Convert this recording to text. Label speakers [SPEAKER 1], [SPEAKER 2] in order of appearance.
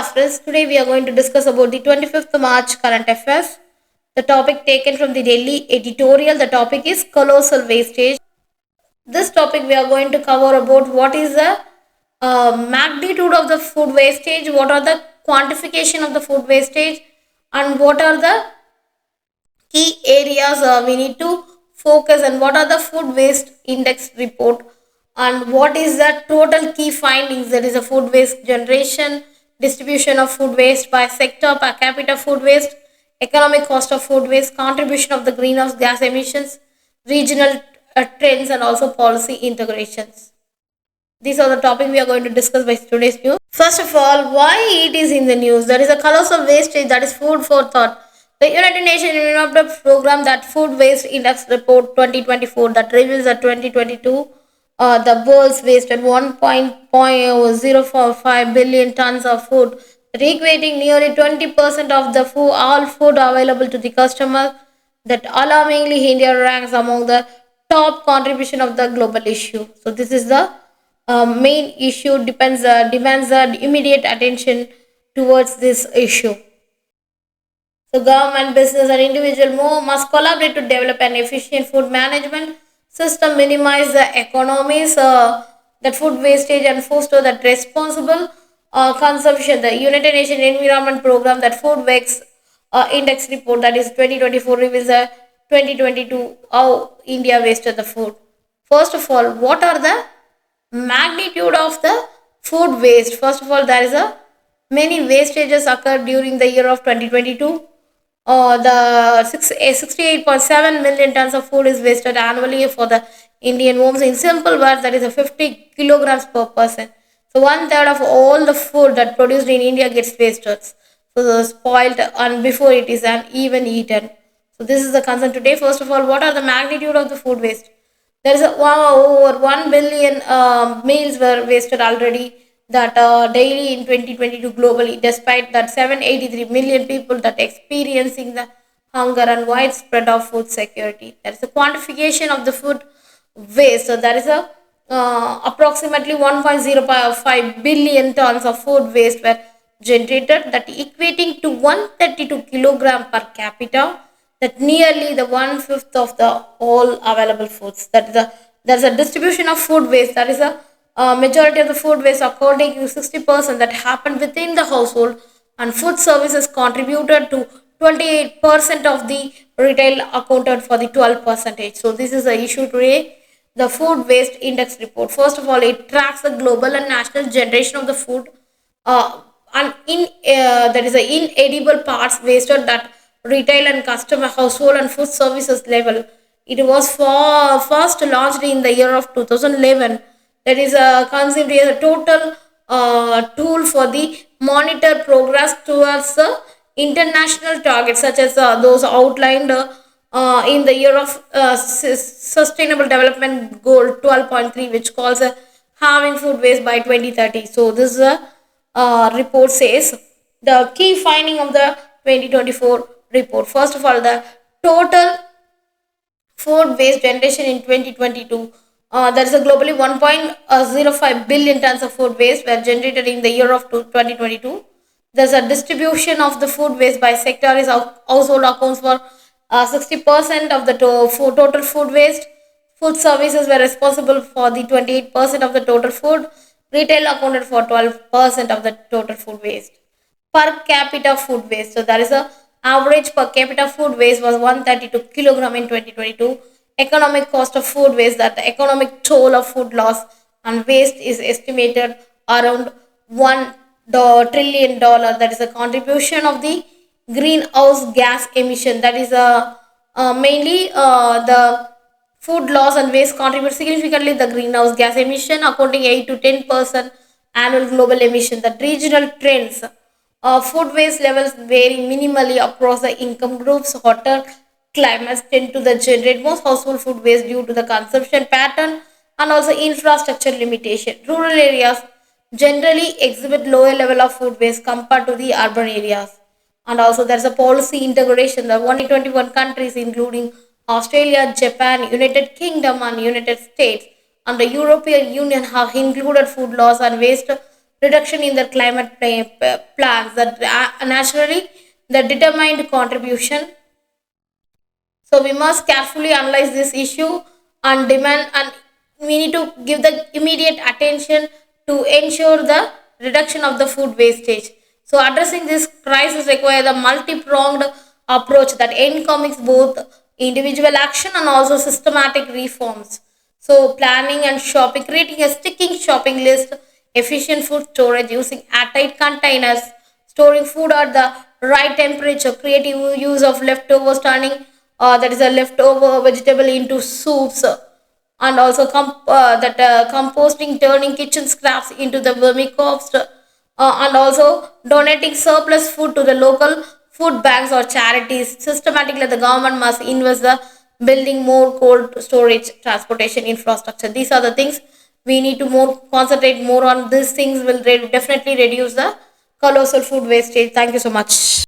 [SPEAKER 1] class friends. Today we are going to discuss about the 25th March current affairs. The topic taken from the Delhi editorial. The topic is colossal wastage. This topic we are going to cover about what is the magnitude of the food wastage, what are the quantification of the food wastage, and what are the key areas we need to focus, and what are the food waste index report, and what is the total key findings, that is a food waste generation, distribution of food waste by sector, per capita food waste, economic cost of food waste, contribution of the greenhouse gas emissions, regional trends, and also policy integrations. These are the topic we are going to discuss by today's news. First of all, why it is in the news? There is a colossal wastage, that is food for thought. The United Nations Development Program, that Food Waste Index Report 2024, that reveals that 2022 the world's wasted 1.045 billion tons of food, equating nearly 20% of the all food available to the customer. That alarmingly, India ranks among the top contribution of the global issue. So this is the main issue demands the immediate attention towards this issue. So government, business, and individual must collaborate to develop an efficient food management system, minimize the economies that food wastage, and foster that responsible consumption. The United Nations Environment Program, that food waste index report, that is 2024, reveals the 2022 how India wasted the food. First of all, what are the magnitude of the food waste? First of all, there is a many wastages occurred during the year of 2022. The 68.7 million tons of food is wasted annually for the Indian homes. In simple words, that is a 50 kilograms per person. So one third of all the food that produced in India gets wasted. So spoiled and before it is even eaten. So this is the concern today. First of all, what are the magnitude of the food waste? There is a over 1 billion meals were wasted already, that daily in 2022 globally, despite that 783 million people that experiencing the hunger and widespread of food security. There is a quantification of the food waste. So there is a approximately 1.05 billion tons of food waste were generated, that equating to 132 kilogram per capita, that nearly the one fifth of the all available foods. That is there's a distribution of food waste. That is a majority of the food waste, according to 60%, that happened within the household, and food services contributed to 28% of the retail, accounted for the 12%. So this is the issue today. The food waste index report. First of all, it tracks the global and national generation of the food, and that is the inedible parts wasted, that retail and customer, household, and food services level. It was first launched in the year of 2011. That is conceived as a total tool for the monitor progress towards the international targets, such as those outlined in the year of Sustainable Development Goal 12.3, which calls having food waste by 2030. So this is a report says the key finding of the 2024 report. First of all, the total food waste generation in 2022. There is a globally 1.05 billion tons of food waste were generated in the year of 2022. There's a distribution of the food waste by sector is household accounts for 60% of the total food waste. Food services were responsible for the 28% of the total food. Retail accounted for 12% of the total food waste. Per capita food waste. So there is a average per capita food waste was 132 kilogram in 2022. Economic cost of food waste, that the economic toll of food loss and waste is estimated around $1 trillion. That is a contribution of the greenhouse gas emission. That is mainly the food loss and waste contribute significantly the greenhouse gas emission, accounting 8 to 10% annual global emission. The regional trends. Food waste levels vary minimally across the income groups. Hotter climates tend to generate most household food waste due to the consumption pattern and also infrastructure limitation. Rural areas generally exhibit lower level of food waste compared to the urban areas. And also there's a policy integration. The 121 countries, including Australia, Japan, United Kingdom, and United States, and the European Union, have included food loss and waste reduction in the plans that naturally the determined contribution. So we must carefully analyze this issue and demand, and we need to give the immediate attention to ensure the reduction of the food wastage. So addressing this crisis requires a multi-pronged approach that encompasses both individual action and also systematic reforms. So planning and shopping, creating a sticking shopping list, efficient food storage using airtight containers, storing food at the right temperature, creative use of leftovers, turning that is a leftover vegetable into soups, and also composting, turning kitchen scraps into the vermicompost, and also donating surplus food to the local food banks or charities. Systematically, the government must invest the building more cold storage, transportation infrastructure. These are the things we need to more concentrate more on. These things will definitely reduce the colossal food wastage. Thank you so much.